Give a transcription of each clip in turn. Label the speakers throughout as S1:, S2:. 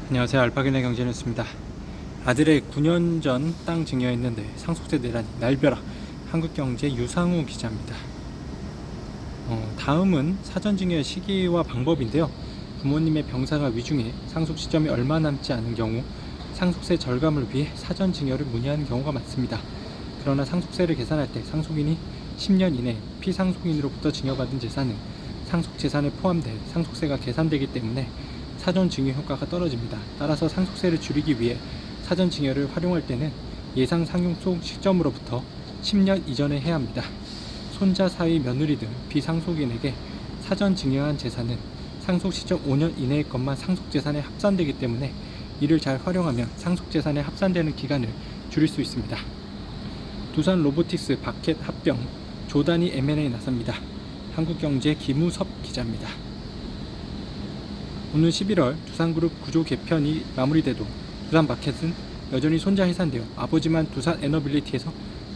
S1: 안녕하세요. 알파기네 경제뉴스입니다. 아들의 9년 전 땅 증여했는데 상속세 내라니 날벼락. 한국경제 유상우 기자입니다. 다음은 사전 증여의 시기와 방법인데요. 부모님의 병사가 위중해 상속 시점이 얼마 남지 않은 경우 상속세 절감을 위해 사전 증여를 문의하는 경우가 많습니다. 그러나 상속세를 계산할 때 상속인이 10년 이내 피상속인으로부터 증여받은 재산은 상속 재산에 포함돼 상속세가 계산되기 때문에 사전 증여 효과가 떨어집니다. 따라서 상속세를 줄이기 위해 사전 증여를 활용할 때는 예상 상속 시점으로부터 10년 이전에 해야 합니다. 손자, 사위, 며느리 등 비상속인에게 사전 증여한 재산은 상속 시점 5년 이내의 것만 상속 재산에 합산되기 때문에 이를 잘 활용하면 상속 재산에 합산되는 기간을 줄일 수 있습니다. 두산 로보틱스 바켓 합병, 조단위 M&A 나섭니다. 한국경제 김우섭 기자입니다. 오늘 11월 두산그룹 구조 개편이 마무리돼도 두산 마켓은 여전히 손자 해산되어 아버지만 두산 에너빌리티에서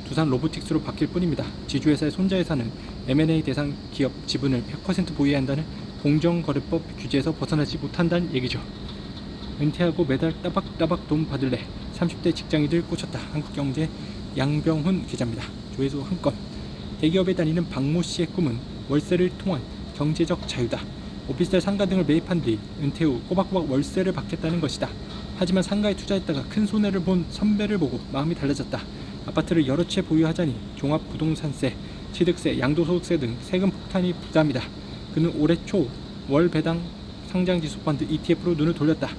S1: 두산 로보틱스로 바뀔 뿐입니다. 지주회사의 손자 회사는 M&A 대상 기업 지분을 100% 보유해야 한다는 공정거래법 규제에서 벗어나지 못한다는 얘기죠. 은퇴하고 매달 따박따박 돈 받을래 30대 직장인들 꽂혔다. 한국경제 양병훈 기자입니다. 조회수 1건. 대기업에 다니는 박모 씨의 꿈은 월세를 통한 경제적 자유다. 오피스텔 상가 등을 매입한 뒤 은퇴 후 꼬박꼬박 월세를 받겠다는 것이다. 하지만 상가에 투자했다가 큰 손해를 본 선배를 보고 마음이 달라졌다. 아파트를 여러 채 보유하자니 종합부동산세, 취득세, 양도소득세 등 세금 폭탄이 부담이다. 그는 올해 초 월 배당 상장지수 펀드 ETF로 눈을 돌렸다.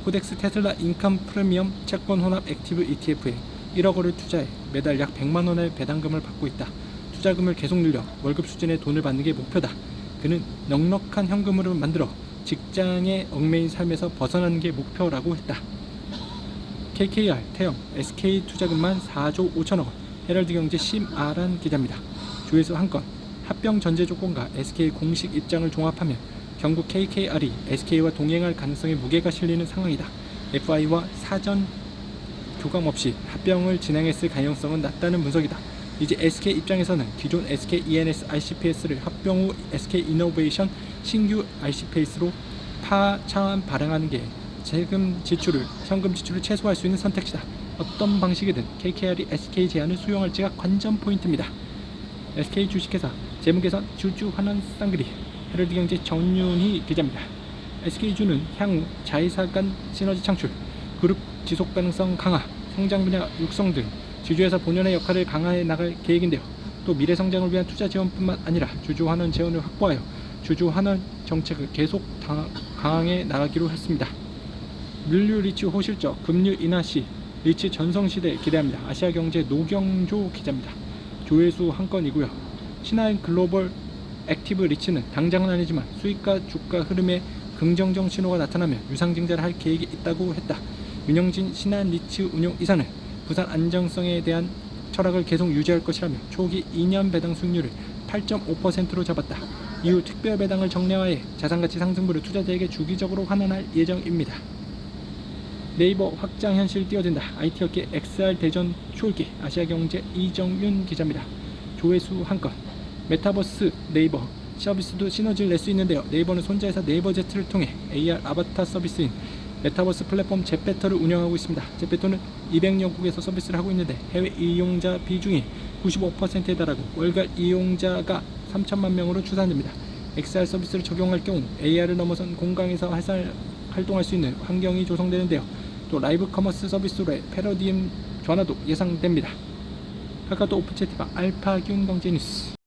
S1: 코덱스 테슬라 인컴 프리미엄 채권 혼합 액티브 ETF에 1억 원을 투자해 매달 약 100만 원의 배당금을 받고 있다. 투자금을 계속 늘려 월급 수준의 돈을 받는 게 목표다. 그는 넉넉한 현금으로 만들어 직장에 얽매인 삶에서 벗어나는 게 목표라고 했다. KKR, 태영, SK 투자금만 4조 5천억 원. 헤럴드경제 심아란 기자입니다. 조회수 1건. 합병 전제 조건과 SK의 공식 입장을 종합하면 결국 KKR이 SK와 동행할 가능성에 무게가 실리는 상황이다. FI와 사전 교감 없이 합병을 진행했을 가능성은 낮다는 분석이다. 이제 SK 입장에서는 기존 SK E&S ICPS를 합병 후 SK 이노베이션 신규 ICPS로 차환 발행하는 게 현금 지출을 최소화할 수 있는 선택지다. 어떤 방식이든 KKR이 SK 제안을 수용할지가 관전 포인트입니다. SK 주식회사 재무개선 주주 환원 쌍그리. 헤럴드경제 전윤희 기자입니다. SK주는 향후 자회사 간 시너지 창출, 그룹 지속 가능성 강화, 성장 분야 육성 등 주주회사 본연의 역할을 강화해 나갈 계획인데요. 또 미래 성장을 위한 투자 지원뿐만 아니라 주주 환원 재원을 확보하여 주주 환원 정책을 계속 강화해 나가기로 했습니다. 물류 리츠 호실적, 금융 인하 시 리츠 전성시대 기대합니다. 아시아경제 노경조 기자입니다. 조회수 1건이고요. 신한 글로벌 액티브 리츠는 당장은 아니지만 수익과 주가 흐름에 긍정적 신호가 나타나면 유상증자를 할 계획이 있다고 했다. 윤영진 신한 리츠 운용 이사는 부산 안정성에 대한 철학을 계속 유지할 것이라며 초기 2년 배당 수익률을 8.5%로 잡았다. 이후 특별 배당을 정례화해 자산가치 상승분을 투자자에게 주기적으로 환원할 예정입니다. 네이버 확장 현실 띄워진다. IT업계 XR 대전 초읽기. 아시아경제 이정윤 기자입니다. 조회수 1건. 메타버스 네이버 서비스도 시너지를 낼 수 있는데요. 네이버는 손자회사 네이버제트를 통해 AR 아바타 서비스인 메타버스 플랫폼 제페터를 운영하고 있습니다. 제페터는 200여국에서 서비스를 하고 있는데 해외 이용자 비중이 95%에 달하고 월간 이용자가 3천만 명으로 추산됩니다. XR 서비스를 적용할 경우 AR을 넘어선 공간에서 활동할 수 있는 환경이 조성되는데요. 또 라이브 커머스 서비스로의 패러디움 변화도 예상됩니다. 카카오톡 오픈 채팅방 알파균 경제뉴스.